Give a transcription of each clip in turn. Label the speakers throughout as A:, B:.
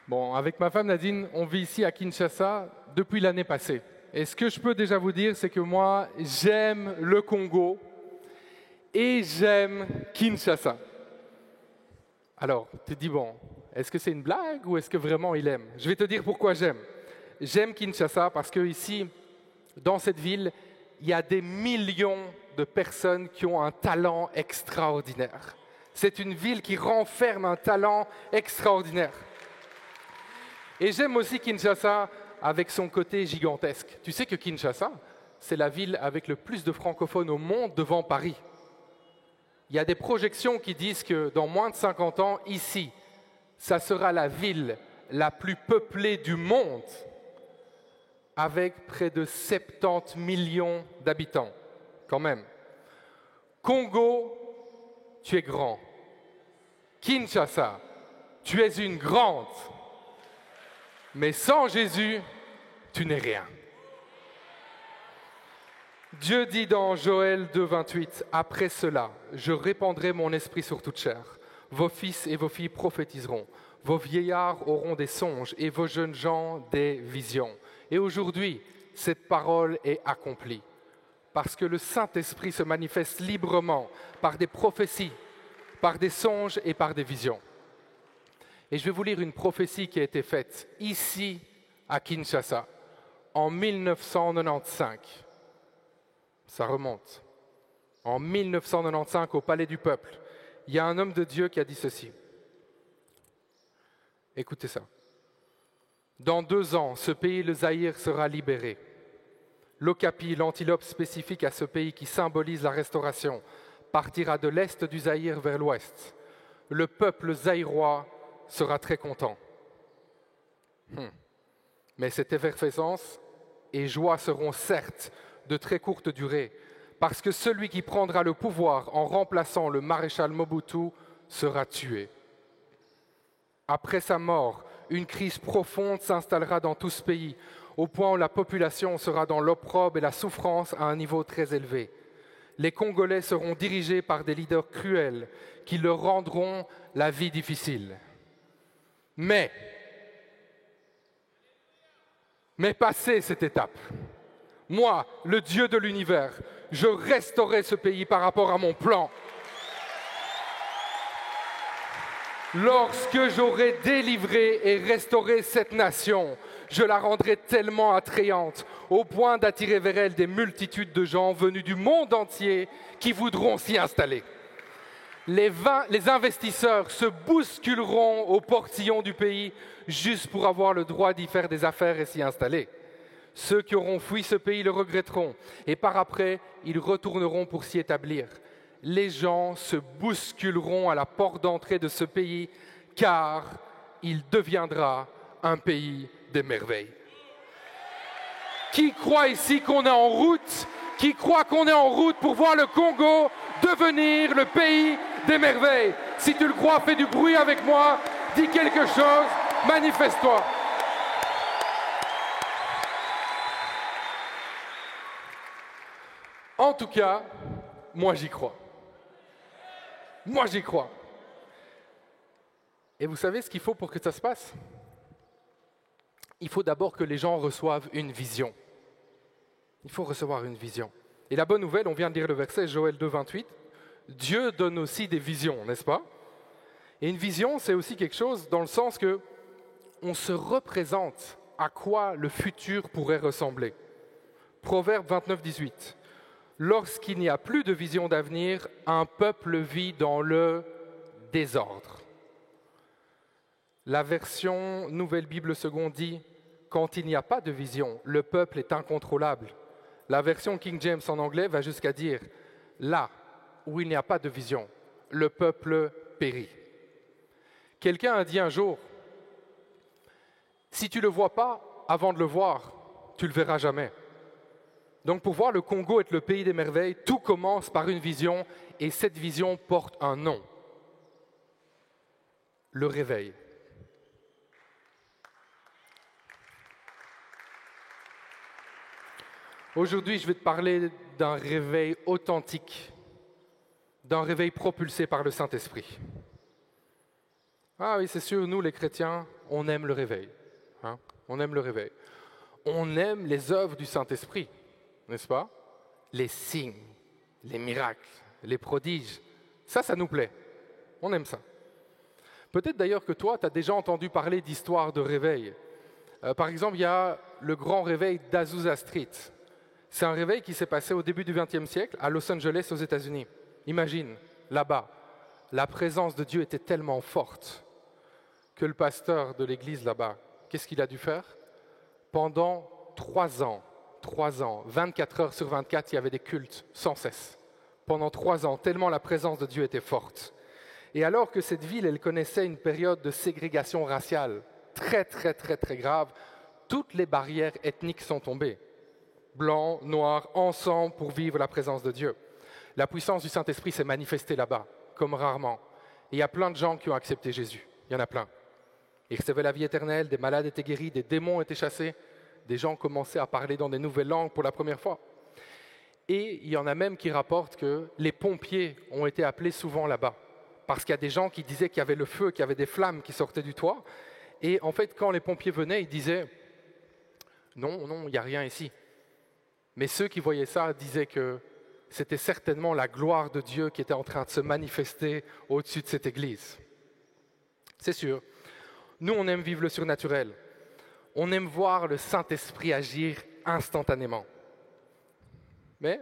A: Bon, avec ma femme Nadine, on vit ici à Kinshasa depuis l'année passée. Et ce que je peux déjà vous dire, c'est que moi, j'aime le Congo et j'aime Kinshasa. Alors, tu te dis, bon, est-ce que c'est une blague ou est-ce que vraiment il aime? Je vais te dire pourquoi j'aime. J'aime Kinshasa parce que ici, dans cette ville, il y a des millions de personnes qui ont un talent extraordinaire. C'est une ville qui renferme un talent extraordinaire. Et j'aime aussi Kinshasa avec son côté gigantesque. Tu sais que Kinshasa, c'est la ville avec le plus de francophones au monde devant Paris. Il y a des projections qui disent que dans moins de 50 ans, ici, ça sera la ville la plus peuplée du monde, avec près de 70 millions d'habitants, quand même. Congo, tu es grand. Kinshasa, tu es une grande. Mais sans Jésus, tu n'es rien. Dieu dit dans Joël 2, 28, « Après cela, je répandrai mon esprit sur toute chair. Vos fils et vos filles prophétiseront. Vos vieillards auront des songes et vos jeunes gens des visions. » Et aujourd'hui, cette parole est accomplie. Parce que le Saint-Esprit se manifeste librement par des prophéties, par des songes et par des visions. Et je vais vous lire une prophétie qui a été faite ici, à Kinshasa, en 1995. Ça remonte. En 1995, au Palais du Peuple, il y a un homme de Dieu qui a dit ceci. Écoutez ça. Dans 2 ans, ce pays, le Zaïre, sera libéré. L'okapi, l'antilope spécifique à ce pays qui symbolise la restauration, partira de l'est du Zaïre vers l'ouest. Le peuple zaïrois sera très content. Mais cette effervescence et joie seront certes de très courte durée, parce que celui qui prendra le pouvoir en remplaçant le maréchal Mobutu sera tué. Après sa mort, une crise profonde s'installera dans tout ce pays, au point où la population sera dans l'opprobre et la souffrance à un niveau très élevé. Les Congolais seront dirigés par des leaders cruels qui leur rendront la vie difficile. Mais passé cette étape, moi, le Dieu de l'univers, je restaurerai ce pays par rapport à mon plan. Lorsque j'aurai délivré et restauré cette nation, je la rendrai tellement attrayante, au point d'attirer vers elle des multitudes de gens venus du monde entier qui voudront s'y installer. Les investisseurs se bousculeront au portillon du pays juste pour avoir le droit d'y faire des affaires et s'y installer. Ceux qui auront fui ce pays le regretteront et par après, ils retourneront pour s'y établir. Les gens se bousculeront à la porte d'entrée de ce pays car il deviendra un pays des merveilles. Qui croit ici qu'on est en route? Qui croit qu'on est en route pour voir le Congo devenir le pays des merveilles? Si tu le crois, fais du bruit avec moi, dis quelque chose, manifeste-toi. En tout cas, moi j'y crois. Moi j'y crois. Et vous savez ce qu'il faut pour que ça se passe? Il faut d'abord que les gens reçoivent une vision. Il faut recevoir une vision. Et la bonne nouvelle, on vient de lire le verset Joël 2, 28, Dieu donne aussi des visions, n'est-ce pas? Et une vision, c'est aussi quelque chose dans le sens que on se représente à quoi le futur pourrait ressembler. Proverbe 29, 18. Lorsqu'il n'y a plus de vision d'avenir, un peuple vit dans le désordre. La version Nouvelle Bible Seconde dit « Quand il n'y a pas de vision, le peuple est incontrôlable ». La version King James en anglais va jusqu'à dire « Là où il n'y a pas de vision, le peuple périt ». Quelqu'un a dit un jour « Si tu ne le vois pas avant de le voir, tu ne le verras jamais ». Donc pour voir le Congo être le pays des merveilles, tout commence par une vision et cette vision porte un nom. Le réveil. Aujourd'hui, je vais te parler d'un réveil authentique, d'un réveil propulsé par le Saint-Esprit. Ah oui, c'est sûr, nous les chrétiens, on aime le réveil. Hein? On aime le réveil. On aime les œuvres du Saint-Esprit, n'est-ce pas? Les signes, les miracles, les prodiges. Ça nous plaît. On aime ça. Peut-être d'ailleurs que toi, tu as déjà entendu parler d'histoires de réveil. Par exemple, il y a le grand réveil d'Azusa Street. C'est un réveil qui s'est passé au début du XXe siècle à Los Angeles, aux États-Unis. Imagine, là-bas, la présence de Dieu était tellement forte que le pasteur de l'église là-bas, qu'est-ce qu'il a dû faire? Pendant 3 ans, 24 heures sur 24, il y avait des cultes sans cesse. Pendant 3 ans, tellement la présence de Dieu était forte. Et alors que cette ville, elle connaissait une période de ségrégation raciale très grave, toutes les barrières ethniques sont tombées. Blancs, noirs, ensemble pour vivre la présence de Dieu. La puissance du Saint-Esprit s'est manifestée là-bas, comme rarement. Et il y a plein de gens qui ont accepté Jésus. Il y en a plein. Ils recevaient la vie éternelle, des malades étaient guéris, des démons étaient chassés, des gens commençaient à parler dans des nouvelles langues pour la première fois. Et il y en a même qui rapportent que les pompiers ont été appelés souvent là-bas. Parce qu'il y a des gens qui disaient qu'il y avait le feu, qu'il y avait des flammes qui sortaient du toit. Et en fait, quand les pompiers venaient, ils disaient « Non, il n'y a rien ici ». Mais ceux qui voyaient ça disaient que c'était certainement la gloire de Dieu qui était en train de se manifester au-dessus de cette église. C'est sûr. Nous, on aime vivre le surnaturel. On aime voir le Saint-Esprit agir instantanément. Mais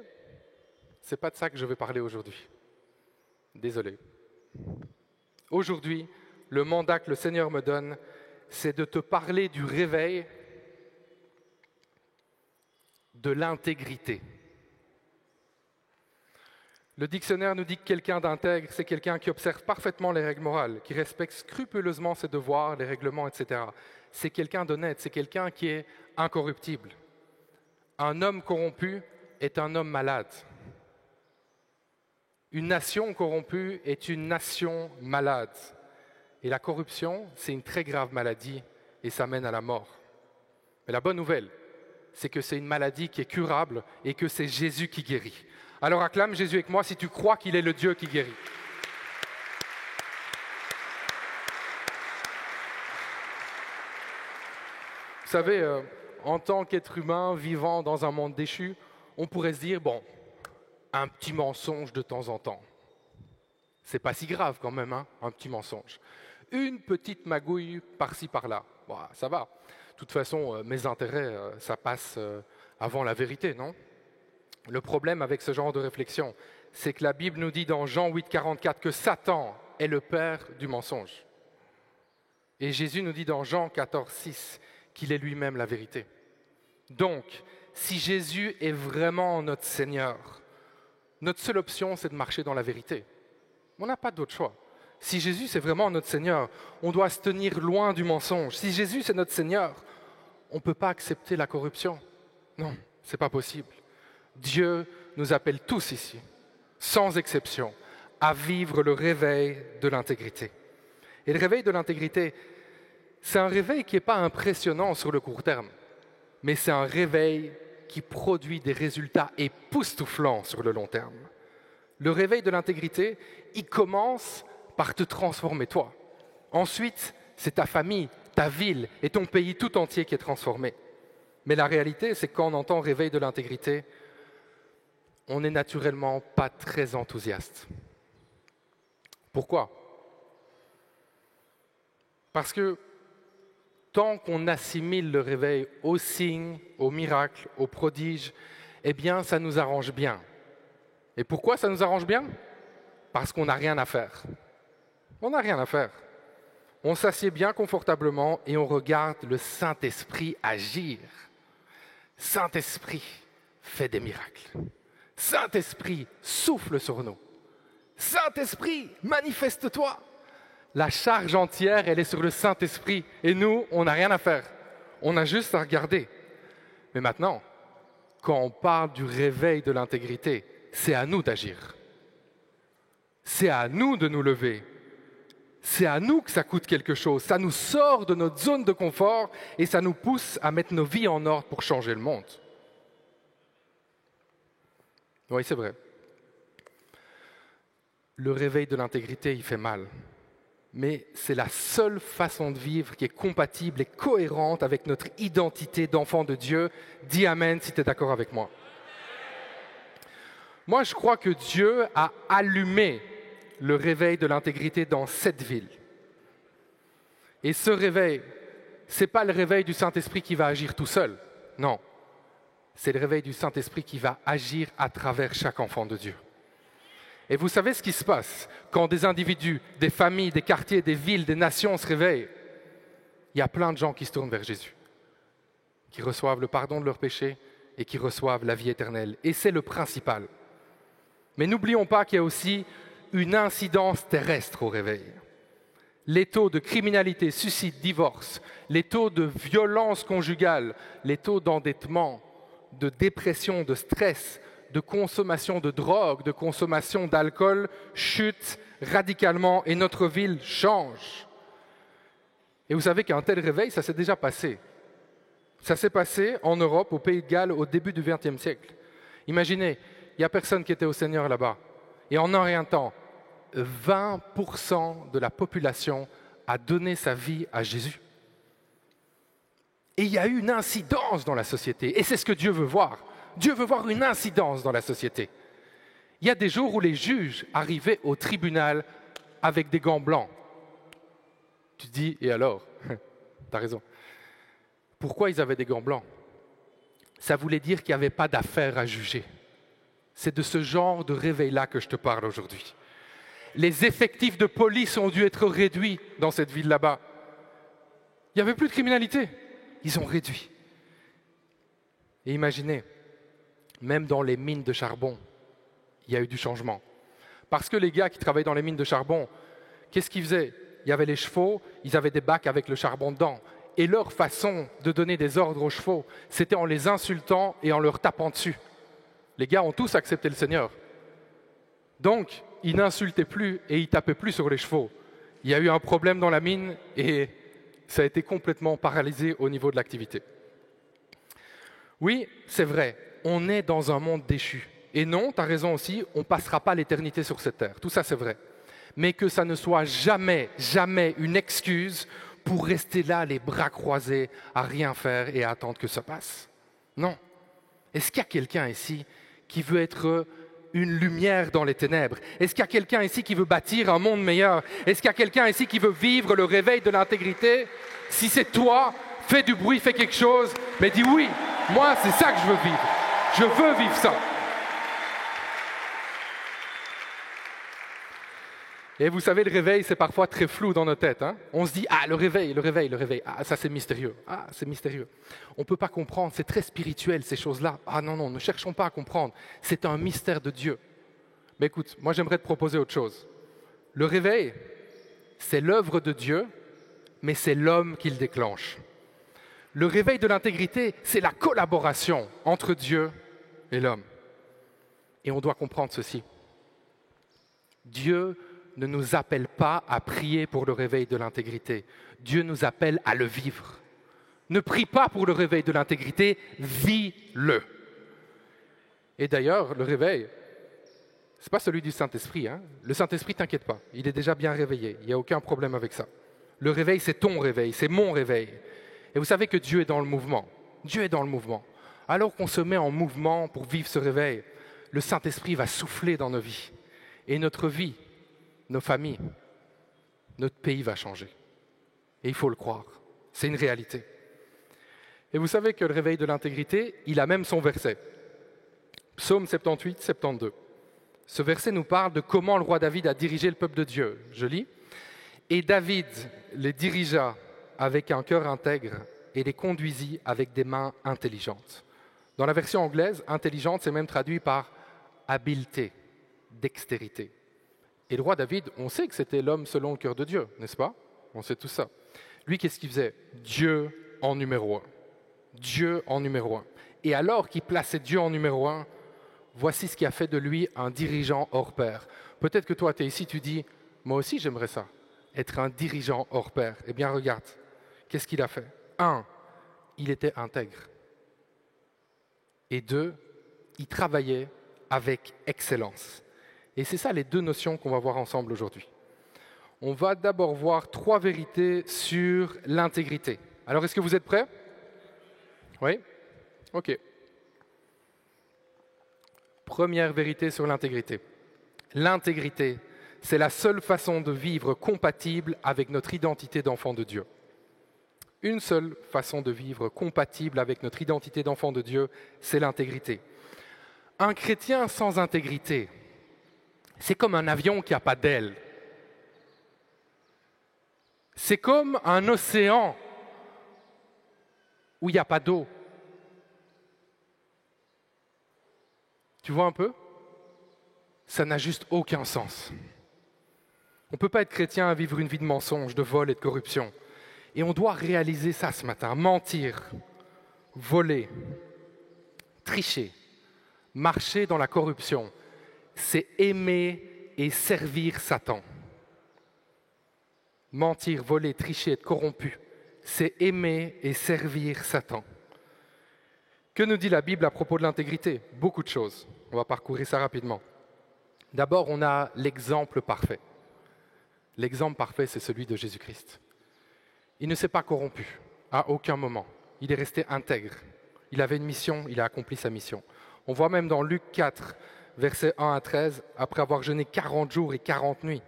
A: ce n'est pas de ça que je vais parler aujourd'hui. Désolé. Aujourd'hui, le mandat que le Seigneur me donne, c'est de te parler du réveil de l'intégrité. Le dictionnaire nous dit que quelqu'un d'intègre, c'est quelqu'un qui observe parfaitement les règles morales, qui respecte scrupuleusement ses devoirs, les règlements, etc. C'est quelqu'un d'honnête, c'est quelqu'un qui est incorruptible. Un homme corrompu est un homme malade. Une nation corrompue est une nation malade. Et la corruption, c'est une très grave maladie et ça mène à la mort. Mais la bonne nouvelle, c'est que c'est une maladie qui est curable et que c'est Jésus qui guérit. Alors acclame Jésus avec moi si tu crois qu'il est le Dieu qui guérit. Vous savez, en tant qu'être humain vivant dans un monde déchu, on pourrait se dire, bon, un petit mensonge de temps en temps. C'est pas si grave quand même, hein, un petit mensonge. Une petite magouille par-ci par-là, bon, ça va. De toute façon, mes intérêts, ça passe avant la vérité, non? Le problème avec ce genre de réflexion, c'est que la Bible nous dit dans Jean 8, 44 que Satan est le père du mensonge. Et Jésus nous dit dans Jean 14, 6 qu'il est lui-même la vérité. Donc, si Jésus est vraiment notre Seigneur, notre seule option, c'est de marcher dans la vérité. On n'a pas d'autre choix. Si Jésus, c'est vraiment notre Seigneur, on doit se tenir loin du mensonge. Si Jésus, c'est notre Seigneur, on ne peut pas accepter la corruption. Non, ce n'est pas possible. Dieu nous appelle tous ici, sans exception, à vivre le réveil de l'intégrité. Et le réveil de l'intégrité, c'est un réveil qui n'est pas impressionnant sur le court terme, mais c'est un réveil qui produit des résultats époustouflants sur le long terme. Le réveil de l'intégrité, il commence par te transformer toi. Ensuite, c'est ta famille, ta ville et ton pays tout entier qui est transformé. Mais la réalité, c'est que quand on entend réveil de l'intégrité, on n'est naturellement pas très enthousiaste. Pourquoi? Parce que tant qu'on assimile le réveil aux signes, aux miracles, aux prodiges, eh bien, ça nous arrange bien. Et pourquoi ça nous arrange bien? Parce qu'on n'a rien à faire. On n'a rien à faire. On s'assied bien confortablement et on regarde le Saint-Esprit agir. Saint-Esprit fait des miracles. Saint-Esprit souffle sur nous. Saint-Esprit, manifeste-toi. La charge entière, elle est sur le Saint-Esprit. Et nous, on n'a rien à faire. On a juste à regarder. Mais maintenant, quand on parle du réveil de l'intégrité, c'est à nous d'agir. C'est à nous de nous lever. C'est à nous que ça coûte quelque chose. Ça nous sort de notre zone de confort et ça nous pousse à mettre nos vies en ordre pour changer le monde. Oui, c'est vrai. Le réveil de l'intégrité, il fait mal. mais c'est la seule façon de vivre qui est compatible et cohérente avec notre identité d'enfant de Dieu. Dis Amen si tu es d'accord avec moi. Moi, je crois que Dieu a allumé le réveil de l'intégrité dans cette ville. Et ce réveil, ce n'est pas le réveil du Saint-Esprit qui va agir tout seul. Non, c'est le réveil du Saint-Esprit qui va agir à travers chaque enfant de Dieu. Et vous savez ce qui se passe quand des individus, des familles, des quartiers, des villes, des nations se réveillent? Il y a plein de gens qui se tournent vers Jésus, qui reçoivent le pardon de leurs péchés et qui reçoivent la vie éternelle. Et c'est le principal. Mais n'oublions pas qu'il y a aussi une incidence terrestre au réveil. Les taux de criminalité, suicide, divorce, les taux de violence conjugale, les taux d'endettement, de dépression, de stress, de consommation de drogue, de consommation d'alcool chutent radicalement et notre ville change. Et vous savez qu'un tel réveil, ça s'est déjà passé. Ça s'est passé en Europe, au Pays de Galles, au début du XXe siècle. Imaginez, il n'y a personne qui était au Seigneur là-bas. Et en un rien de temps, 20% de la population a donné sa vie à Jésus. Et il y a eu une incidence dans la société. Et c'est ce que Dieu veut voir. Dieu veut voir une incidence dans la société. Il y a des jours où les juges arrivaient au tribunal avec des gants blancs. Tu te dis, et alors? T'as raison. Pourquoi ils avaient des gants blancs? Ça voulait dire qu'il n'y avait pas d'affaire à juger. C'est de ce genre de réveil-là que je te parle aujourd'hui. Les effectifs de police ont dû être réduits dans cette ville là-bas. Il n'y avait plus de criminalité. Ils ont réduit. Et imaginez, même dans les mines de charbon, il y a eu du changement. Parce que les gars qui travaillaient dans les mines de charbon, qu'est-ce qu'ils faisaient? Il y avait les chevaux, ils avaient des bacs avec le charbon dedans. Et leur façon de donner des ordres aux chevaux, c'était en les insultant et en leur tapant dessus. Les gars ont tous accepté le Seigneur. Donc, ils n'insultaient plus et ils tapaient plus sur les chevaux. Il y a eu un problème dans la mine et ça a été complètement paralysé au niveau de l'activité. Oui, c'est vrai, on est dans un monde déchu. Et non, tu as raison aussi, on ne passera pas l'éternité sur cette terre. Tout ça, c'est vrai. Mais que ça ne soit jamais, jamais une excuse pour rester là, les bras croisés, à rien faire et à attendre que ça passe. Non. Est-ce qu'il y a quelqu'un ici qui veut être une lumière dans les ténèbres? Est-ce qu'il y a quelqu'un ici qui veut bâtir un monde meilleur? Est-ce qu'il y a quelqu'un ici qui veut vivre le réveil de l'intégrité? Si c'est toi, fais du bruit, fais quelque chose, mais dis oui, moi c'est ça que je veux vivre. Je veux vivre ça. Et vous savez, le réveil, c'est parfois très flou dans nos têtes. Hein? On se dit, ah, le réveil. Ah, ça, c'est mystérieux. Ah, c'est mystérieux. On ne peut pas comprendre. C'est très spirituel, ces choses-là. Ah non, ne cherchons pas à comprendre. C'est un mystère de Dieu. Mais écoute, moi, j'aimerais te proposer autre chose. Le réveil, c'est l'œuvre de Dieu, mais c'est l'homme qui le déclenche. Le réveil de l'intégrité, c'est la collaboration entre Dieu et l'homme. Et on doit comprendre ceci. Dieu ne nous appelle pas à prier pour le réveil de l'intégrité. Dieu nous appelle à le vivre. Ne prie pas pour le réveil de l'intégrité, vis-le. Et d'ailleurs, le réveil, ce n'est pas celui du Saint-Esprit. Hein. Le Saint-Esprit, t'inquiète pas, il est déjà bien réveillé. Il n'y a aucun problème avec ça. Le réveil, c'est ton réveil, c'est mon réveil. Et vous savez que Dieu est dans le mouvement. Dieu est dans le mouvement. Alors qu'on se met en mouvement pour vivre ce réveil, le Saint-Esprit va souffler dans nos vies. Et notre vie, nos familles, notre pays va changer. Et il faut le croire. C'est une réalité. Et vous savez que le réveil de l'intégrité, il a même son verset. Psaume 78, 72. Ce verset nous parle de comment le roi David a dirigé le peuple de Dieu. Je lis. Et David les dirigea avec un cœur intègre et les conduisit avec des mains intelligentes. Dans la version anglaise, intelligente, c'est même traduit par habileté, dextérité. Et le roi David, on sait que c'était l'homme selon le cœur de Dieu, n'est-ce pas? On sait tout ça. Lui, qu'est-ce qu'il faisait? Dieu en numéro 1. Dieu en numéro 1. Et alors qu'il plaçait Dieu en numéro 1, voici ce qui a fait de lui un dirigeant hors pair. Peut-être que toi, tu es ici, tu dis, moi aussi j'aimerais ça, être un dirigeant hors pair. Eh bien, regarde, qu'est-ce qu'il a fait? 1, il était intègre. Et 2, il travaillait avec excellence. Et c'est ça les deux notions qu'on va voir ensemble aujourd'hui. On va d'abord voir 3 vérités sur l'intégrité. Alors, est-ce que vous êtes prêts? Oui? OK. Première vérité sur l'intégrité. L'intégrité, c'est la seule façon de vivre compatible avec notre identité d'enfant de Dieu. Une seule façon de vivre compatible avec notre identité d'enfant de Dieu, c'est l'intégrité. Un chrétien sans intégrité, c'est comme un avion qui n'a pas d'ailes. C'est comme un océan où il n'y a pas d'eau. Tu vois un peu? Ça n'a juste aucun sens. On ne peut pas être chrétien à vivre une vie de mensonge, de vol et de corruption. Et on doit réaliser ça ce matin. Mentir, voler, tricher, marcher dans la corruption, c'est aimer et servir Satan. Mentir, voler, tricher, être corrompu, c'est aimer et servir Satan. Que nous dit la Bible à propos de l'intégrité? Beaucoup de choses. On va parcourir ça rapidement. D'abord, on a l'exemple parfait. L'exemple parfait, c'est celui de Jésus-Christ. Il ne s'est pas corrompu à aucun moment. Il est resté intègre. Il avait une mission, il a accompli sa mission. On voit même dans Luc 4, versets 1 à 13, après avoir jeûné 40 jours et 40 nuits.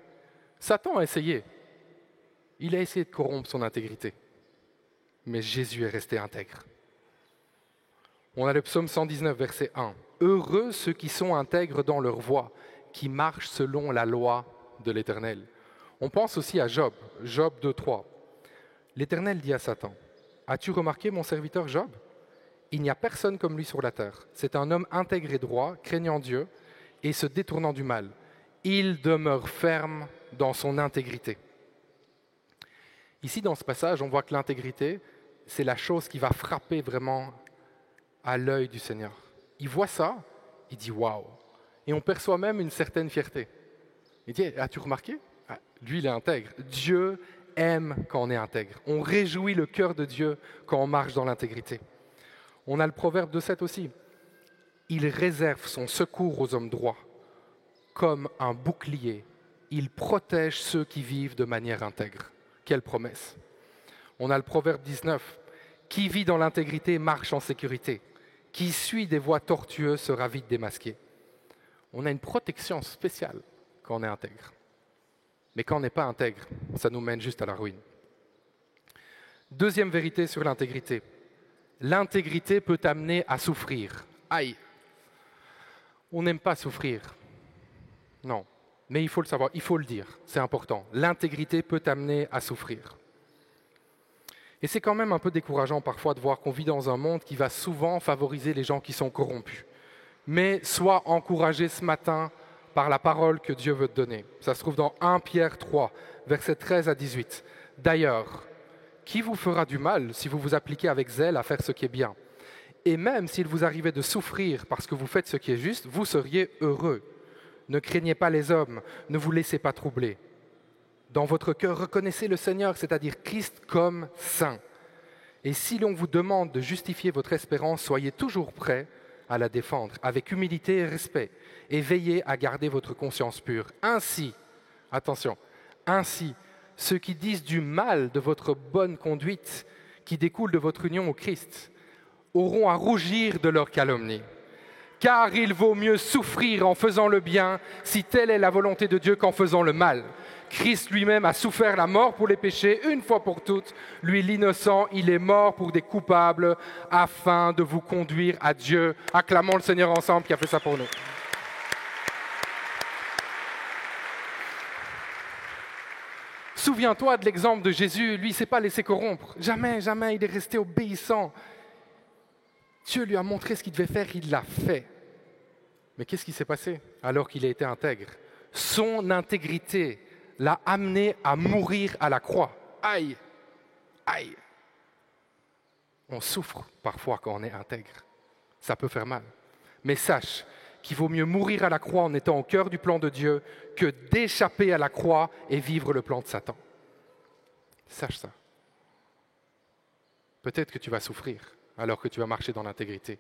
A: Satan a essayé. Il a essayé de corrompre son intégrité. Mais Jésus est resté intègre. On a le psaume 119, verset 1. « Heureux ceux qui sont intègres dans leur voie, qui marchent selon la loi de l'Éternel. » On pense aussi à Job, Job 2, 3. L'Éternel dit à Satan, « As-tu remarqué mon serviteur Job? Il n'y a personne comme lui sur la terre. C'est un homme intègre et droit, craignant Dieu et se détournant du mal. Il demeure ferme dans son intégrité. » Ici, dans ce passage, on voit que l'intégrité, c'est la chose qui va frapper vraiment à l'œil du Seigneur. Il voit ça, il dit « Waouh !» Et on perçoit même une certaine fierté. Il dit « As-tu remarqué? Lui, il est intègre. Dieu aime quand on est intègre. On réjouit le cœur de Dieu quand on marche dans l'intégrité. » On a le proverbe 2,7 aussi. « Il réserve son secours aux hommes droits. Comme un bouclier, il protège ceux qui vivent de manière intègre. » Quelle promesse! On a le proverbe 19. « Qui vit dans l'intégrité marche en sécurité. Qui suit des voies tortueuses sera vite démasqué. » On a une protection spéciale quand on est intègre. Mais quand on n'est pas intègre, ça nous mène juste à la ruine. Deuxième vérité sur l'intégrité. L'intégrité peut amener à souffrir. Aïe! On n'aime pas souffrir. Non. Mais il faut le savoir, il faut le dire, c'est important. L'intégrité peut amener à souffrir. Et c'est quand même un peu décourageant parfois de voir qu'on vit dans un monde qui va souvent favoriser les gens qui sont corrompus. Mais sois encouragé ce matin par la parole que Dieu veut te donner. Ça se trouve dans 1 Pierre 3, versets 13 à 18. « D'ailleurs, qui vous fera du mal si vous vous appliquez avec zèle à faire ce qui est bien? Et même s'il vous arrivait de souffrir parce que vous faites ce qui est juste, vous seriez heureux. Ne craignez pas les hommes, ne vous laissez pas troubler. Dans votre cœur, reconnaissez le Seigneur, c'est-à-dire Christ, comme saint. Et si l'on vous demande de justifier votre espérance, soyez toujours prêts à la défendre, avec humilité et respect, et veillez à garder votre conscience pure. Ainsi, attention, ainsi, ceux qui disent du mal de votre bonne conduite, qui découle de votre union au Christ, auront à rougir de leur calomnie. Car il vaut mieux souffrir en faisant le bien, si telle est la volonté de Dieu, qu'en faisant le mal. Christ lui-même a souffert la mort pour les péchés, une fois pour toutes. Lui, l'innocent, il est mort pour des coupables, afin de vous conduire à Dieu. Acclamons le Seigneur ensemble qui a fait ça pour nous. Souviens-toi de l'exemple de Jésus. Lui, il ne s'est pas laissé corrompre. Jamais, jamais, il est resté obéissant. Dieu lui a montré ce qu'il devait faire, il l'a fait. Mais qu'est-ce qui s'est passé alors qu'il a été intègre? Son intégrité l'a amené à mourir à la croix. Aïe, aïe. On souffre parfois quand on est intègre. Ça peut faire mal. Mais sache qu'il vaut mieux mourir à la croix en étant au cœur du plan de Dieu que d'échapper à la croix et vivre le plan de Satan. Sache ça. Peut-être que tu vas souffrir alors que tu vas marcher dans l'intégrité.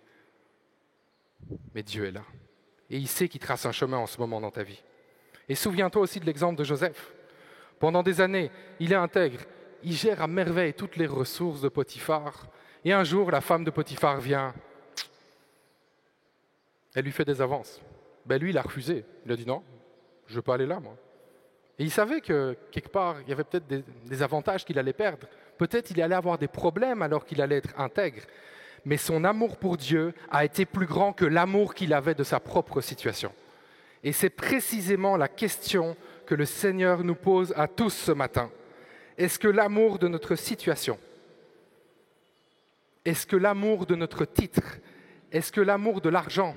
A: Mais Dieu est là. Et il sait qu'il trace un chemin en ce moment dans ta vie. Et souviens-toi aussi de l'exemple de Joseph. Pendant des années, il est intègre. Il gère à merveille toutes les ressources de Potiphar. Et un jour, la femme de Potiphar vient. Elle lui fait des avances. Lui, il a refusé. Il a dit non, je ne veux pas aller là, moi. Et il savait que, quelque part, il y avait peut-être des avantages qu'il allait perdre. Peut-être il allait avoir des problèmes alors qu'il allait être intègre. Mais son amour pour Dieu a été plus grand que l'amour qu'il avait de sa propre situation. Et c'est précisément la question que le Seigneur nous pose à tous ce matin. Est-ce que l'amour de notre situation, est-ce que l'amour de notre titre, est-ce que l'amour de l'argent,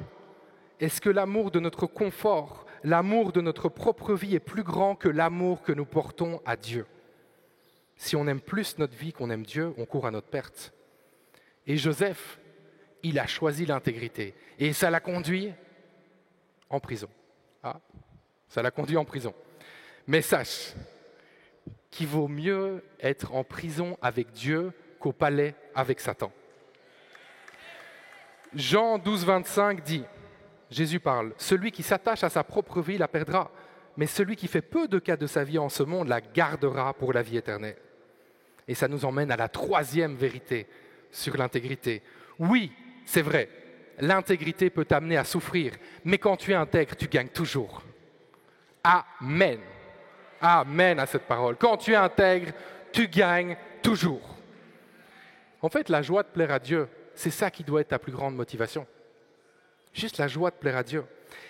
A: est-ce que l'amour de notre confort, l'amour de notre propre vie est plus grand que l'amour que nous portons à Dieu? Si on aime plus notre vie qu'on aime Dieu, on court à notre perte. Et Joseph, il a choisi l'intégrité. Et ça l'a conduit en prison. Ça l'a conduit en prison. Mais sache qu'il vaut mieux être en prison avec Dieu qu'au palais avec Satan. Jean 12, 25 dit, Jésus parle, « Celui qui s'attache à sa propre vie la perdra, mais celui qui fait peu de cas de sa vie en ce monde la gardera pour la vie éternelle. » Et ça nous emmène à la troisième vérité sur l'intégrité. Oui, c'est vrai, l'intégrité peut t'amener à souffrir, mais quand tu es intègre, tu gagnes toujours. Amen. Amen à cette parole. Quand tu es intègre, tu gagnes toujours. En fait, la joie de plaire à Dieu, c'est ça qui doit être ta plus grande motivation. Juste la joie de plaire à Dieu.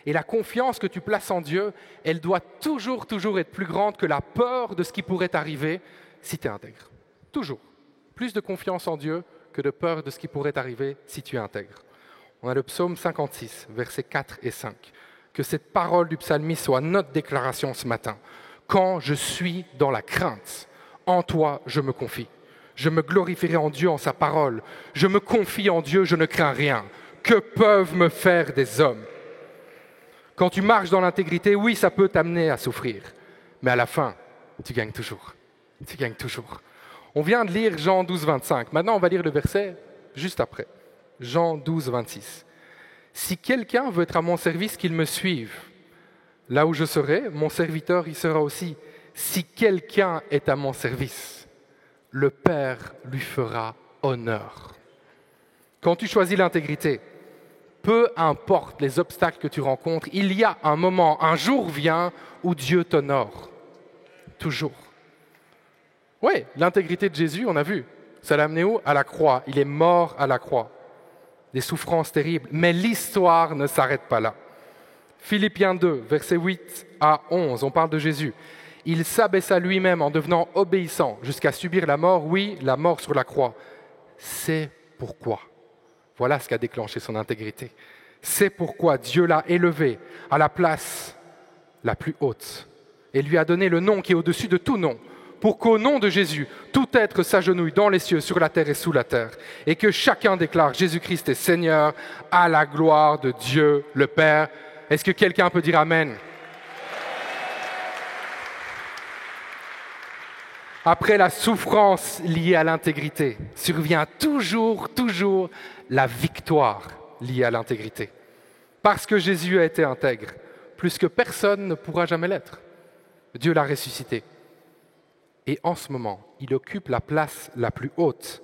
A: Et la confiance que tu places en Dieu, elle doit toujours être plus grande que la peur de ce qui pourrait t'arriver si tu es intègre. Toujours. Plus de confiance en Dieu que de peur de ce qui pourrait t'arriver si tu es intègre. On a le psaume 56, versets 4 et 5. Que cette parole du psalmiste soit notre déclaration ce matin. Quand je suis dans la crainte, en toi je me confie. Je me glorifierai en Dieu, en sa parole. Je me confie en Dieu, je ne crains rien. Que peuvent me faire des hommes? Quand tu marches dans l'intégrité, oui, ça peut t'amener à souffrir. Mais à la fin, tu gagnes toujours. Tu gagnes toujours. On vient de lire Jean 12, 25. Maintenant, on va lire le verset juste après. Jean 12, 26. Si quelqu'un veut être à mon service, qu'il me suive. Là où je serai, mon serviteur y sera aussi. Si quelqu'un est à mon service, le Père lui fera honneur. Quand tu choisis l'intégrité, peu importe les obstacles que tu rencontres, il y a un moment, un jour vient où Dieu t'honore. Toujours. Oui, l'intégrité de Jésus, on a vu. Ça l'a amené où? À la croix. Il est mort à la croix. Des souffrances terribles. Mais l'histoire ne s'arrête pas là. Philippiens 2, versets 8 à 11, on parle de Jésus. Il s'abaissa lui-même en devenant obéissant jusqu'à subir la mort, oui, la mort sur la croix. C'est pourquoi. Voilà ce qui a déclenché son intégrité. C'est pourquoi Dieu l'a élevé à la place la plus haute et lui a donné le nom qui est au-dessus de tout nom, pour qu'au nom de Jésus, tout être s'agenouille dans les cieux, sur la terre et sous la terre, et que chacun déclare Jésus-Christ est Seigneur à la gloire de Dieu le Père. Est-ce que quelqu'un peut dire Amen? Après la souffrance liée à l'intégrité, survient toujours la victoire liée à l'intégrité. Parce que Jésus a été intègre, plus que personne ne pourra jamais l'être. Dieu l'a ressuscité. Et en ce moment, il occupe la place la plus haute,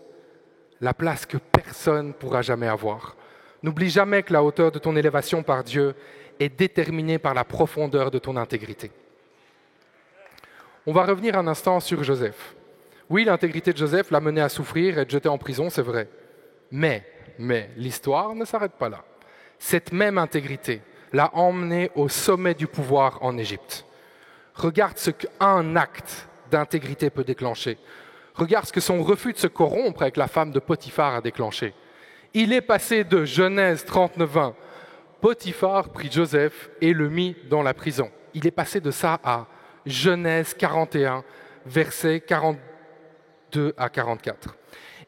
A: la place que personne ne pourra jamais avoir. N'oublie jamais que la hauteur de ton élévation par Dieu est déterminée par la profondeur de ton intégrité. On va revenir un instant sur Joseph. Oui, l'intégrité de Joseph l'a mené à souffrir et être jeté en prison, c'est vrai. Mais l'histoire ne s'arrête pas là. Cette même intégrité l'a emmené au sommet du pouvoir en Égypte. Regarde ce qu'un acte d'intégrité peut déclencher. Regarde ce que son refus de se corrompre avec la femme de Potiphar a déclenché. Il est passé de Genèse 39:20. Potiphar prit Joseph et le mit dans la prison. Il est passé de ça à Genèse 41, versets 42 à 44.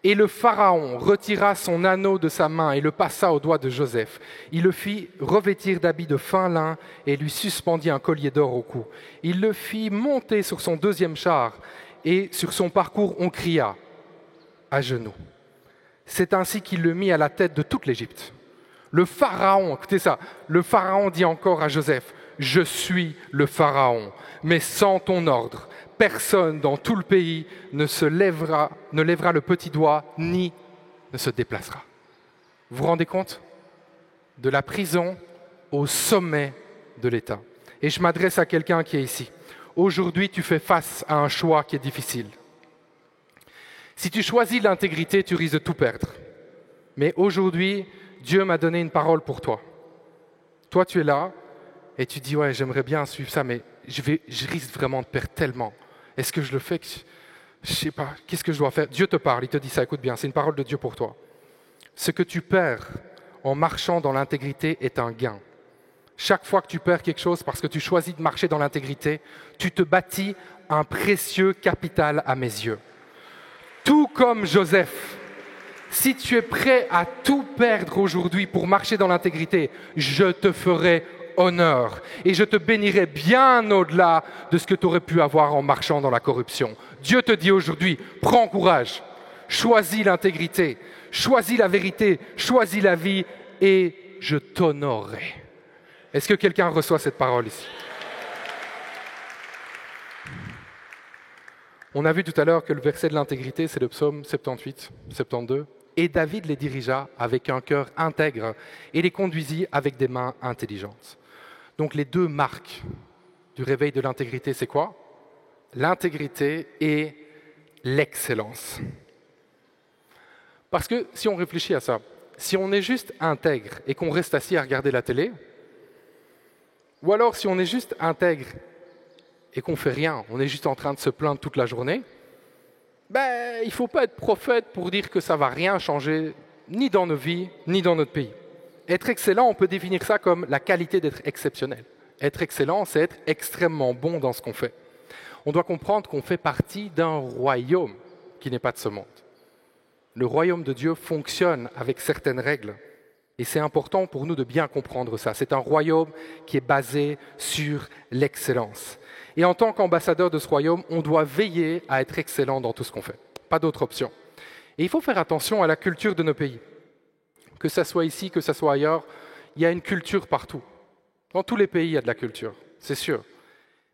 A: Et le Pharaon retira son anneau de sa main et le passa au doigt de Joseph. Il le fit revêtir d'habits de fin lin et lui suspendit un collier d'or au cou. Il le fit monter sur son deuxième char et sur son parcours on cria à genoux. C'est ainsi qu'il le mit à la tête de toute l'Égypte. Le Pharaon, écoutez ça, le Pharaon dit encore à Joseph, « Je suis le Pharaon, mais sans ton ordre, personne dans tout le pays ne lèvera le petit doigt ni ne se déplacera. Vous vous rendez compte? De la prison au sommet de l'État. Et je m'adresse à quelqu'un qui est ici. Aujourd'hui, tu fais face à un choix qui est difficile. Si tu choisis l'intégrité, tu risques de tout perdre. Mais aujourd'hui, Dieu m'a donné une parole pour toi. Toi, tu es là et tu dis, ouais, j'aimerais bien suivre ça, mais je risque vraiment de perdre tellement. Est-ce que je le fais? Je ne sais pas. Qu'est-ce que je dois faire? Dieu te parle, il te dit ça, écoute bien, c'est une parole de Dieu pour toi. Ce que tu perds en marchant dans l'intégrité est un gain. Chaque fois que tu perds quelque chose parce que tu choisis de marcher dans l'intégrité, tu te bâtis un précieux capital à mes yeux. Tout comme Joseph, si tu es prêt à tout perdre aujourd'hui pour marcher dans l'intégrité, je te ferai honneur et je te bénirai bien au-delà de ce que tu aurais pu avoir en marchant dans la corruption. Dieu te dit aujourd'hui, prends courage, choisis l'intégrité, choisis la vérité, choisis la vie et je t'honorerai. Est-ce que quelqu'un reçoit cette parole ici? On a vu tout à l'heure que le verset de l'intégrité, c'est le psaume 78, 72. Et David les dirigea avec un cœur intègre et les conduisit avec des mains intelligentes. Donc les deux marques du réveil de l'intégrité, c'est quoi? L'intégrité et l'excellence. Parce que si on réfléchit à ça, si on est juste intègre et qu'on reste assis à regarder la télé, ou alors si on est juste intègre et qu'on ne fait rien, on est juste en train de se plaindre toute la journée, il ne faut pas être prophète pour dire que ça ne va rien changer, ni dans nos vies, ni dans notre pays. Être excellent, on peut définir ça comme la qualité d'être exceptionnel. Être excellent, c'est être extrêmement bon dans ce qu'on fait. On doit comprendre qu'on fait partie d'un royaume qui n'est pas de ce monde. Le royaume de Dieu fonctionne avec certaines règles. Et c'est important pour nous de bien comprendre ça. C'est un royaume qui est basé sur l'excellence. Et en tant qu'ambassadeur de ce royaume, on doit veiller à être excellent dans tout ce qu'on fait. Pas d'autre option. Et il faut faire attention à la culture de nos pays. Que ça soit ici, que ça soit ailleurs, il y a une culture partout. Dans tous les pays, il y a de la culture, c'est sûr.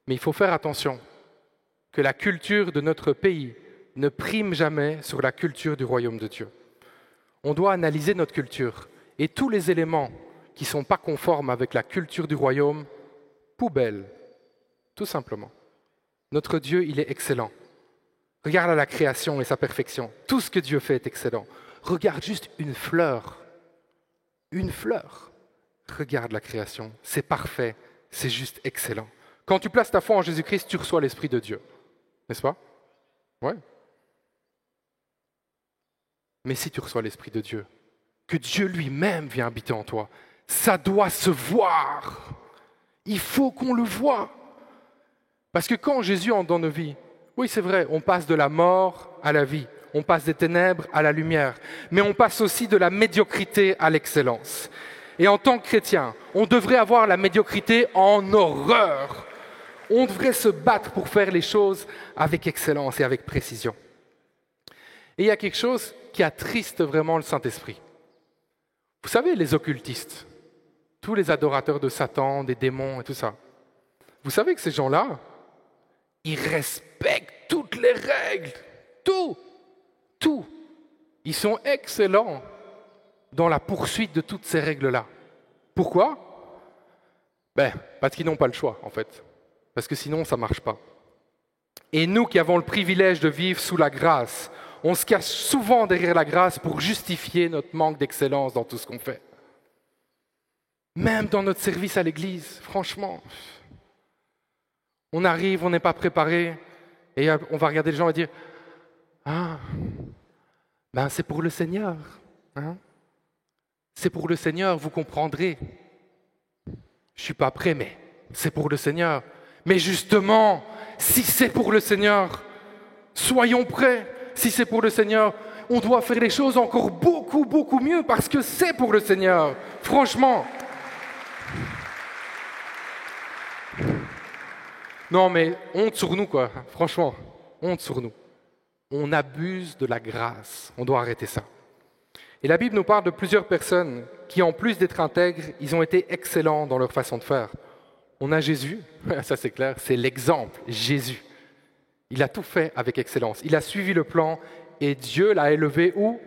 A: Mais il faut faire attention que la culture de notre pays ne prime jamais sur la culture du royaume de Dieu. On doit analyser notre culture. Et tous les éléments qui ne sont pas conformes avec la culture du royaume, poubelle, tout simplement. Notre Dieu, il est excellent. Regarde à la création et sa perfection. Tout ce que Dieu fait est excellent. Regarde juste une fleur. Une fleur. Regarde la création. C'est parfait. C'est juste excellent. Quand tu places ta foi en Jésus-Christ, tu reçois l'Esprit de Dieu. N'est-ce pas? Ouais. Mais si tu reçois l'Esprit de Dieu, que Dieu lui-même vient habiter en toi, ça doit se voir. Il faut qu'on le voie. Parce que quand Jésus entre dans nos vies, oui, c'est vrai, on passe de la mort à la vie, on passe des ténèbres à la lumière, mais on passe aussi de la médiocrité à l'excellence. Et en tant que chrétien, on devrait avoir la médiocrité en horreur. On devrait se battre pour faire les choses avec excellence et avec précision. Et il y a quelque chose qui attriste vraiment le Saint-Esprit. Vous savez, les occultistes, tous les adorateurs de Satan, des démons et tout ça, vous savez que ces gens-là, ils respectent toutes les règles, tout. Ils sont excellents dans la poursuite de toutes ces règles-là. Pourquoi? Parce qu'ils n'ont pas le choix, en fait. Parce que sinon, ça ne marche pas. Et nous qui avons le privilège de vivre sous la grâce, on se cache souvent derrière la grâce pour justifier notre manque d'excellence dans tout ce qu'on fait. Même dans notre service à l'église, franchement. On arrive, on n'est pas préparé, et on va regarder les gens et dire « Ah, c'est pour le Seigneur. Hein? C'est pour le Seigneur, vous comprendrez. Je ne suis pas prêt, mais c'est pour le Seigneur. Mais justement, si c'est pour le Seigneur, soyons prêts. Si c'est pour le Seigneur, on doit faire les choses encore beaucoup, beaucoup mieux parce que c'est pour le Seigneur. Franchement. Non, mais honte sur nous, quoi. Franchement, honte sur nous. On abuse de la grâce. On doit arrêter ça. Et la Bible nous parle de plusieurs personnes qui, en plus d'être intègres, ils ont été excellents dans leur façon de faire. On a Jésus, ça c'est clair, c'est l'exemple, Jésus. Il a tout fait avec excellence. Il a suivi le plan et Dieu l'a élevé où?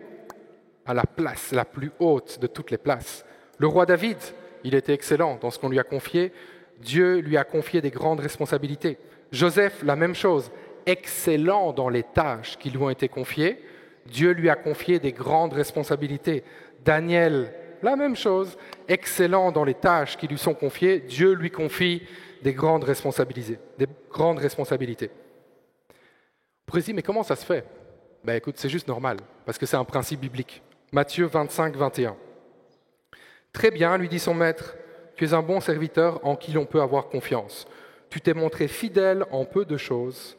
A: À la place la plus haute de toutes les places. Le roi David, il était excellent dans ce qu'on lui a confié. Dieu lui a confié des grandes responsabilités. Joseph, la même chose, excellent dans les tâches qui lui ont été confiées. Dieu lui a confié des grandes responsabilités. Daniel, la même chose, excellent dans les tâches qui lui sont confiées. Dieu lui confie des grandes responsabilités. On pourrait se dire, mais comment ça se fait? Écoute, c'est juste normal, parce que c'est un principe biblique. Matthieu 25, 21. Très bien, lui dit son maître, tu es un bon serviteur en qui l'on peut avoir confiance. Tu t'es montré fidèle en peu de choses,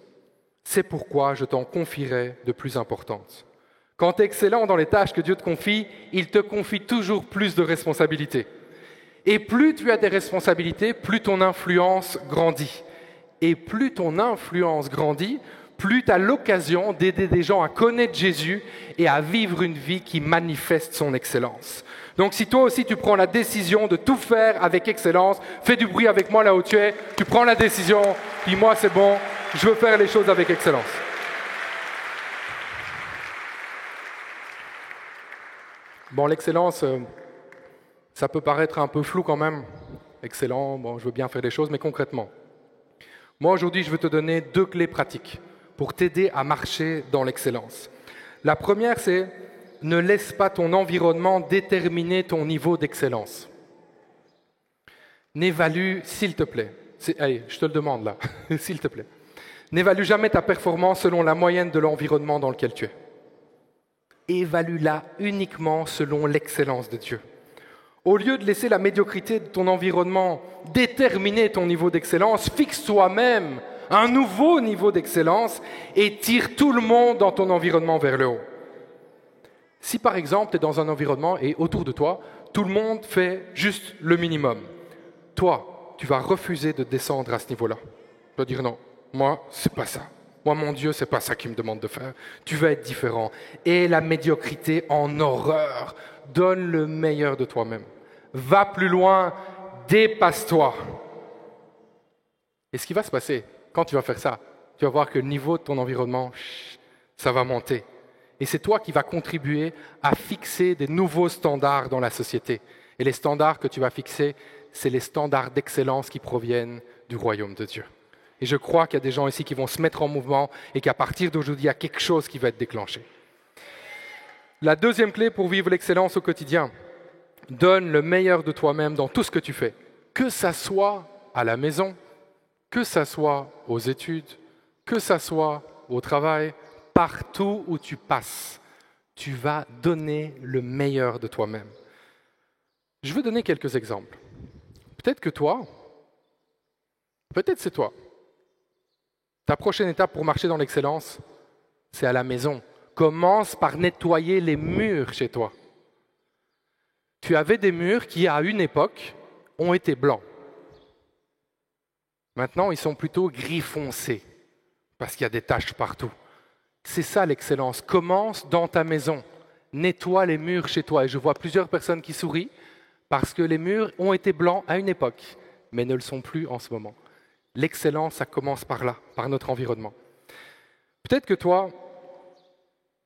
A: c'est pourquoi je t'en confierai de plus importantes. Quand tu es excellent dans les tâches que Dieu te confie, il te confie toujours plus de responsabilités. Et plus tu as des responsabilités, plus ton influence grandit. Et plus ton influence grandit, plus tu as l'occasion d'aider des gens à connaître Jésus et à vivre une vie qui manifeste son excellence. Donc si toi aussi tu prends la décision de tout faire avec excellence, fais du bruit avec moi là où tu es, tu prends la décision, dis moi c'est bon, je veux faire les choses avec excellence. Bon, l'excellence, ça peut paraître un peu flou quand même. Excellent, bon, je veux bien faire les choses, mais concrètement. Moi aujourd'hui je veux te donner 2 clés pratiques pour t'aider à marcher dans l'excellence. La première, c'est ne laisse pas ton environnement déterminer ton niveau d'excellence. N'évalue, s'il te plaît, allez, je te le demande là, s'il te plaît, n'évalue jamais ta performance selon la moyenne de l'environnement dans lequel tu es. Évalue-la uniquement selon l'excellence de Dieu. Au lieu de laisser la médiocrité de ton environnement déterminer ton niveau d'excellence, fixe toi-même un nouveau niveau d'excellence et tire tout le monde dans ton environnement vers le haut. Si par exemple, tu es dans un environnement et autour de toi, tout le monde fait juste le minimum, toi, tu vas refuser de descendre à ce niveau-là. Tu vas dire non, moi, c'est pas ça. Moi, mon Dieu, c'est pas ça qu'il me demande de faire. Tu vas être différent. Et la médiocrité en horreur. Donne le meilleur de toi-même. Va plus loin, dépasse-toi. Et ce qui va se passer, quand tu vas faire ça, tu vas voir que le niveau de ton environnement, ça va monter. Et c'est toi qui vas contribuer à fixer des nouveaux standards dans la société. Et les standards que tu vas fixer, c'est les standards d'excellence qui proviennent du royaume de Dieu. Et je crois qu'il y a des gens ici qui vont se mettre en mouvement et qu'à partir d'aujourd'hui, il y a quelque chose qui va être déclenché. La deuxième clé pour vivre l'excellence au quotidien, donne le meilleur de toi-même dans tout ce que tu fais. Que ça soit à la maison, que ça soit aux études, que ça soit au travail, partout où tu passes, tu vas donner le meilleur de toi-même. Je veux donner quelques exemples. Peut-être que toi, peut-être c'est toi. Ta prochaine étape pour marcher dans l'excellence, c'est à la maison. Commence par nettoyer les murs chez toi. Tu avais des murs qui, à une époque, ont été blancs. Maintenant, ils sont plutôt gris foncé, parce qu'il y a des taches partout. C'est ça l'excellence. Commence dans ta maison. Nettoie les murs chez toi. Et je vois plusieurs personnes qui sourient, parce que les murs ont été blancs à une époque, mais ne le sont plus en ce moment. L'excellence, ça commence par là, par notre environnement. Peut-être que toi,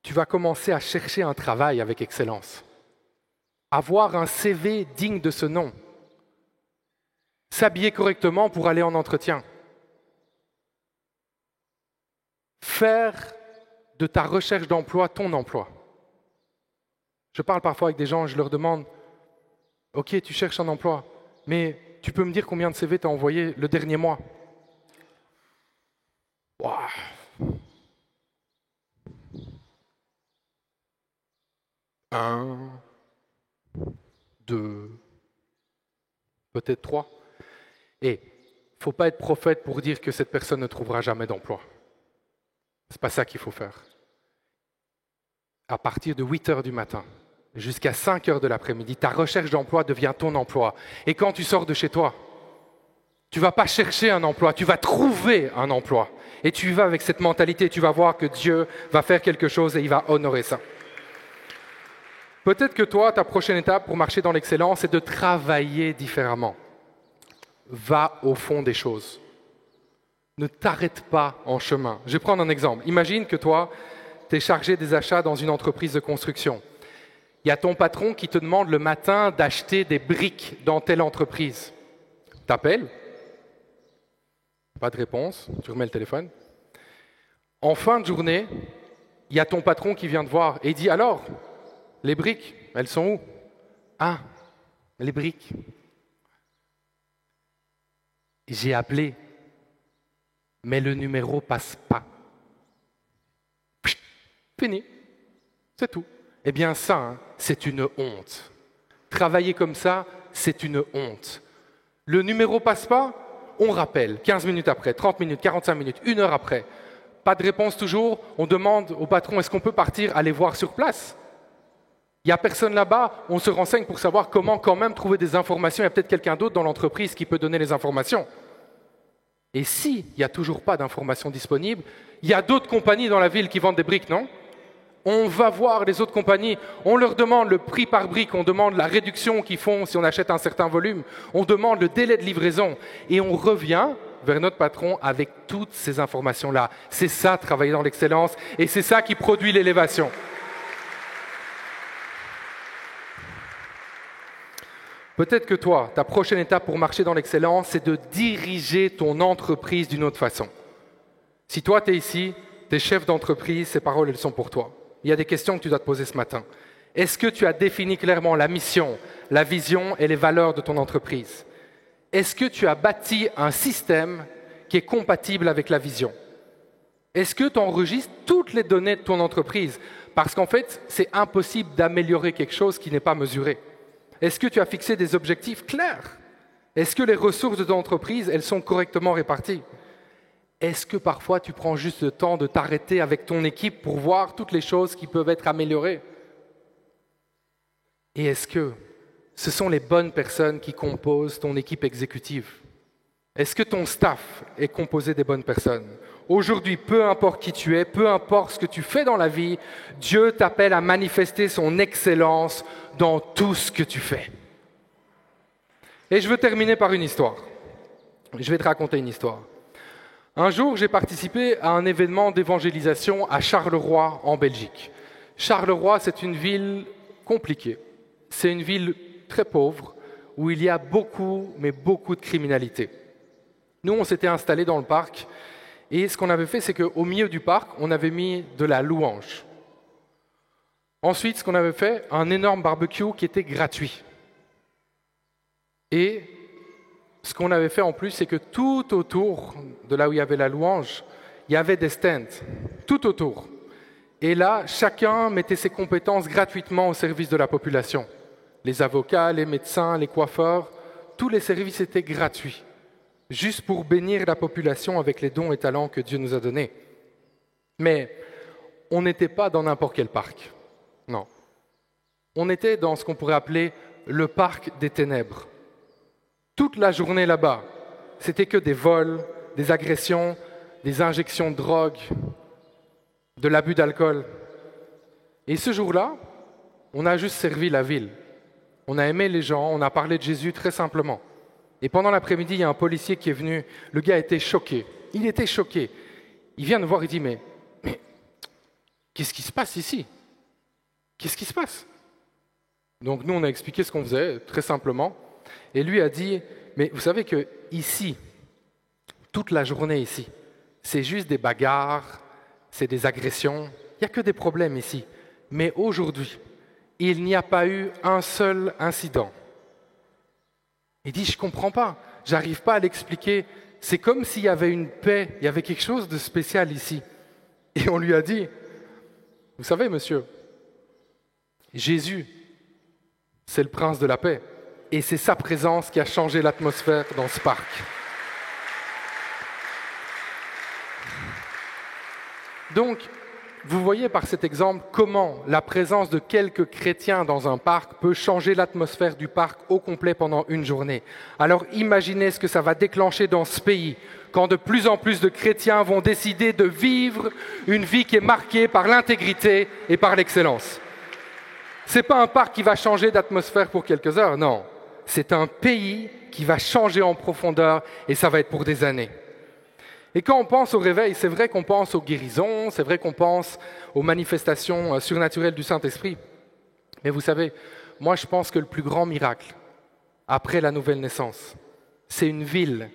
A: tu vas commencer à chercher un travail avec excellence. Avoir un CV digne de ce nom. S'habiller correctement pour aller en entretien. Faire de ta recherche d'emploi ton emploi. Je parle parfois avec des gens, je leur demande « Ok, tu cherches un emploi, mais tu peux me dire combien de CV tu as envoyé le dernier mois ?» Wow. 1, 2, peut-être 3. Et il ne faut pas être prophète pour dire que cette personne ne trouvera jamais d'emploi. Ce n'est pas ça qu'il faut faire. À partir de 8 heures du matin jusqu'à 5 heures de l'après-midi, ta recherche d'emploi devient ton emploi. Et quand tu sors de chez toi, tu ne vas pas chercher un emploi, tu vas trouver un emploi. Et tu y vas avec cette mentalité, tu vas voir que Dieu va faire quelque chose et il va honorer ça. Peut-être que toi, ta prochaine étape pour marcher dans l'excellence, c'est de travailler différemment. Va au fond des choses. Ne t'arrête pas en chemin. Je vais prendre un exemple. Imagine que toi, tu es chargé des achats dans une entreprise de construction. Il y a ton patron qui te demande le matin d'acheter des briques dans telle entreprise. T'appelles, pas de réponse, tu remets le téléphone. En fin de journée, il y a ton patron qui vient te voir et dit « Alors, les briques, elles sont où ?»« Ah, les briques. J'ai appelé, mais le numéro passe pas. » Fini, c'est tout. Eh bien ça, c'est une honte. Travailler comme ça, c'est une honte. Le numéro passe pas, on rappelle, 15 minutes après, 30 minutes, 45 minutes, 1 heure après. Pas de réponse toujours, on demande au patron, est-ce qu'on peut partir, aller voir sur place? Il n'y a personne là-bas, on se renseigne pour savoir comment quand même trouver des informations. Il y a peut-être quelqu'un d'autre dans l'entreprise qui peut donner les informations. Et s'il n'y a toujours pas d'informations disponibles, il y a d'autres compagnies dans la ville qui vendent des briques, non? On va voir les autres compagnies, on leur demande le prix par brique, on demande la réduction qu'ils font si on achète un certain volume, on demande le délai de livraison et on revient vers notre patron avec toutes ces informations-là. C'est ça, travailler dans l'excellence, et c'est ça qui produit l'élévation. Peut-être que toi, ta prochaine étape pour marcher dans l'excellence, c'est de diriger ton entreprise d'une autre façon. Si toi, tu es ici, tu es chef d'entreprise, ces paroles, elles sont pour toi. Il y a des questions que tu dois te poser ce matin. Est-ce que tu as défini clairement la mission, la vision et les valeurs de ton entreprise? Est-ce que tu as bâti un système qui est compatible avec la vision? Est-ce que tu enregistres toutes les données de ton entreprise? Parce qu'en fait, c'est impossible d'améliorer quelque chose qui n'est pas mesuré. Est-ce que tu as fixé des objectifs clairs? Est-ce que les ressources de ton entreprise, elles sont correctement réparties? Est-ce que parfois tu prends juste le temps de t'arrêter avec ton équipe pour voir toutes les choses qui peuvent être améliorées? Et est-ce que ce sont les bonnes personnes qui composent ton équipe exécutive? Est-ce que ton staff est composé des bonnes personnes? Aujourd'hui, peu importe qui tu es, peu importe ce que tu fais dans la vie, Dieu t'appelle à manifester son excellence dans tout ce que tu fais. Et je veux terminer par une histoire. Je vais te raconter une histoire. Un jour, j'ai participé à un événement d'évangélisation à Charleroi, en Belgique. Charleroi, c'est une ville compliquée. C'est une ville très pauvre, où il y a beaucoup, mais beaucoup de criminalité. Nous, on s'était installés dans le parc, et ce qu'on avait fait, c'est qu'au milieu du parc, on avait mis de la louange. Ensuite, ce qu'on avait fait, un énorme barbecue qui était gratuit. Et ce qu'on avait fait en plus, c'est que tout autour de là où il y avait la louange, il y avait des stands, tout autour. Et là, chacun mettait ses compétences gratuitement au service de la population. Les avocats, les médecins, les coiffeurs, tous les services étaient gratuits, juste pour bénir la population avec les dons et talents que Dieu nous a donnés. Mais on n'était pas dans n'importe quel parc, non. On était dans ce qu'on pourrait appeler le parc des ténèbres. Toute la journée là-bas, c'était que des vols, des agressions, des injections de drogue, de l'abus d'alcool. Et ce jour-là, on a juste servi la ville. On a aimé les gens, on a parlé de Jésus très simplement. Et pendant l'après-midi, il y a un policier qui est venu. Le gars était choqué. Il était choqué. Il vient nous voir et dit, mais qu'est-ce qui se passe ici? Qu'est-ce qui se passe? Donc nous, on a expliqué ce qu'on faisait, très simplement. Et lui a dit, mais vous savez que ici, toute la journée ici, c'est juste des bagarres, c'est des agressions, il n'y a que des problèmes ici. Mais aujourd'hui, il n'y a pas eu un seul incident. Il dit, je ne comprends pas, j'arrive pas à l'expliquer. C'est comme s'il y avait une paix, il y avait quelque chose de spécial ici. Et on lui a dit, vous savez, monsieur, Jésus, c'est le prince de la paix. Et c'est sa présence qui a changé l'atmosphère dans ce parc. Donc, vous voyez par cet exemple comment la présence de quelques chrétiens dans un parc peut changer l'atmosphère du parc au complet pendant une journée. Alors imaginez ce que ça va déclencher dans ce pays quand de plus en plus de chrétiens vont décider de vivre une vie qui est marquée par l'intégrité et par l'excellence. Ce n'est pas un parc qui va changer d'atmosphère pour quelques heures, non. C'est un pays qui va changer en profondeur et ça va être pour des années. Et quand on pense au réveil, c'est vrai qu'on pense aux guérisons, c'est vrai qu'on pense aux manifestations surnaturelles du Saint-Esprit. Mais vous savez, moi je pense que le plus grand miracle, après la nouvelle naissance, c'est une ville,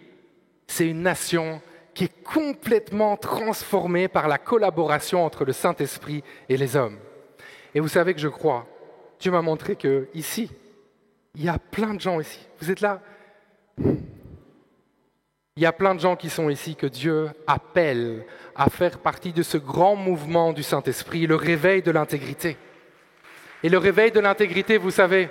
A: c'est une nation qui est complètement transformée par la collaboration entre le Saint-Esprit et les hommes. Et vous savez que je crois, Dieu m'a montré que ici, il y a plein de gens ici. Vous êtes là? Il y a plein de gens qui sont ici que Dieu appelle à faire partie de ce grand mouvement du Saint-Esprit, le réveil de l'intégrité. Et le réveil de l'intégrité, vous savez,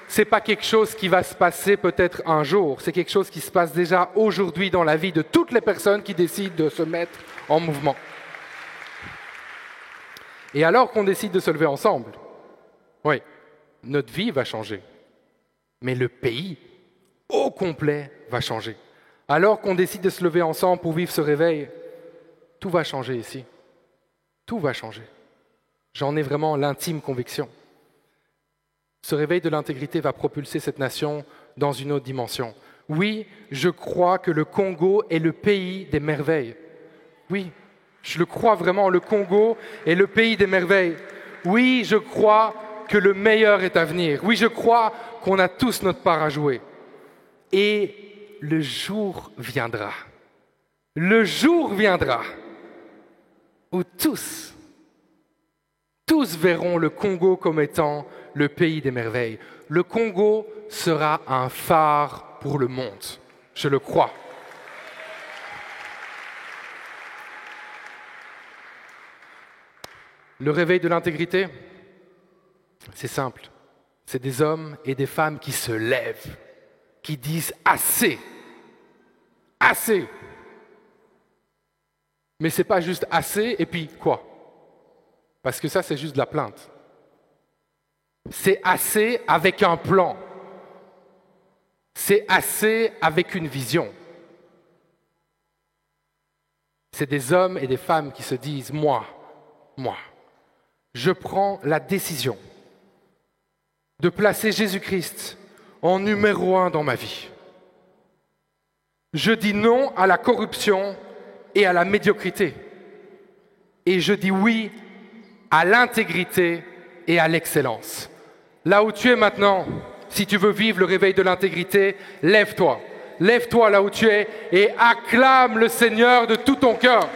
A: ce n'est pas quelque chose qui va se passer peut-être un jour, c'est quelque chose qui se passe déjà aujourd'hui dans la vie de toutes les personnes qui décident de se mettre en mouvement. Et alors qu'on décide de se lever ensemble, oui, notre vie va changer, mais le pays au complet va changer. Alors qu'on décide de se lever ensemble pour vivre ce réveil, tout va changer ici. Tout va changer. J'en ai vraiment l'intime conviction. Ce réveil de l'intégrité va propulser cette nation dans une autre dimension. Oui, je crois que le Congo est le pays des merveilles. Oui, je le crois vraiment, le Congo est le pays des merveilles. Oui, je crois que le meilleur est à venir. Oui, je crois qu'on a tous notre part à jouer. Et le jour viendra où tous verront le Congo comme étant le pays des merveilles. Le Congo sera un phare pour le monde, je le crois. Le réveil de l'intégrité, c'est simple. C'est des hommes et des femmes qui se lèvent, qui disent assez. Assez. Mais ce n'est pas juste assez et puis quoi? Parce que ça, c'est juste de la plainte. C'est assez avec un plan. C'est assez avec une vision. C'est des hommes et des femmes qui se disent, moi, je prends la décision de placer Jésus-Christ en numéro 1 dans ma vie. Je dis non à la corruption et à la médiocrité. Et je dis oui à l'intégrité et à l'excellence. Là où tu es maintenant, si tu veux vivre le réveil de l'intégrité, lève-toi. Lève-toi là où tu es et acclame le Seigneur de tout ton cœur.